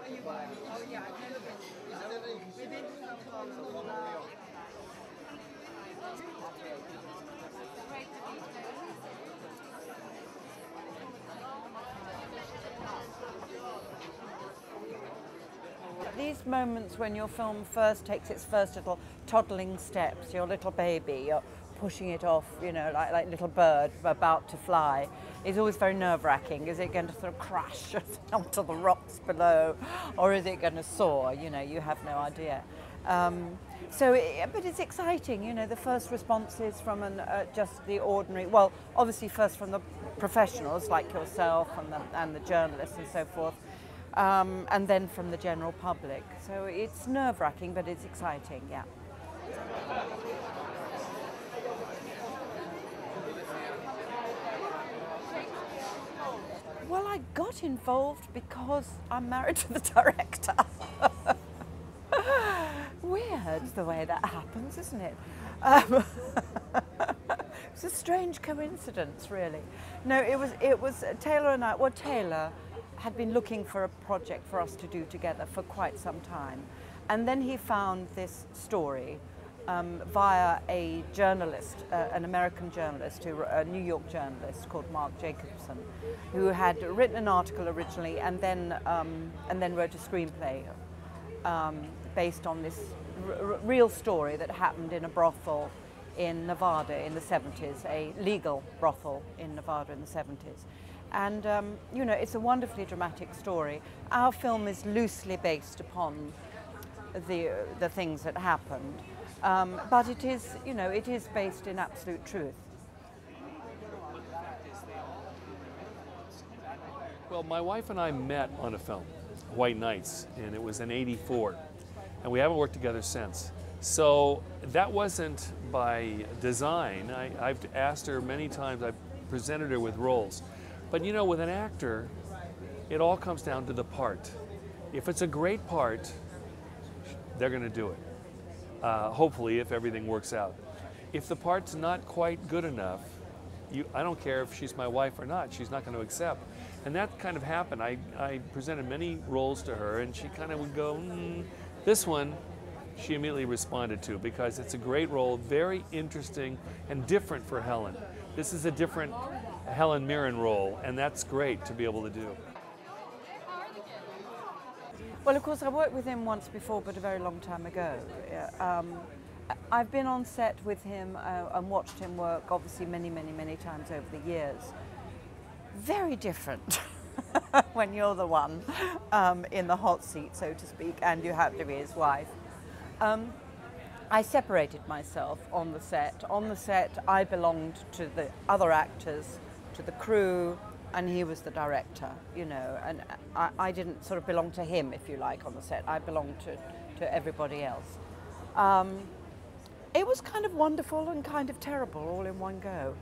Oh yeah, I've never been. We've been to some sort These moments when your film first takes its first little toddling steps, your little baby, you're pushing it off, you know, like little bird about to fly, is always very nerve-wracking. Is it going to sort of crash onto the rocks below, or is it going to soar? You know, you have no idea. But it's exciting, you know, the first responses from just the ordinary, well, obviously first from the professionals like yourself and the journalists and so forth, and then from the general public. So it's nerve-wracking, but it's exciting, yeah. Well, I got involved because I'm married to the director. Weird the way that happens, isn't it? It's a strange coincidence, really. No, it was Taylor and I. Well, Taylor had been looking for a project for us to do together for quite some time, and then he found this story via a journalist, an American journalist, a New York journalist called Marc Jacobson, who had written an article originally and then wrote a screenplay based on this real story that happened in a brothel in Nevada in the 70s, a legal brothel in Nevada in the 70s. And, you know, it's a wonderfully dramatic story. Our film is loosely based upon the things that happened, but it is, you know, it is based in absolute truth. Well, my wife and I met on a film, White Nights, and it was in '84, and we haven't worked together since. So that wasn't by design. I've asked her many times, I've presented her with roles. But you know, with an actor, it all comes down to the part. If it's a great part, they're going to do it. Hopefully, if everything works out. If the part's not quite good enough, I don't care if she's my wife or not, she's not going to accept. And that kind of happened. I presented many roles to her, and she kind of would go, this one, she immediately responded to, because it's a great role, very interesting and different for Helen. This is a different Helen Mirren role, and that's great to be able to do. Well, of course, I worked with him once before, but a very long time ago. I've been on set with him and watched him work, obviously, many, many, many times over the years. Very different when you're the one in the hot seat, so to speak, and you have to be his wife. I separated myself on the set. On the set, I belonged to the other actors, to the crew, and he was the director, you know, and I didn't sort of belong to him, if you like, on the set. I belonged to everybody else. It was kind of wonderful and kind of terrible all in one go.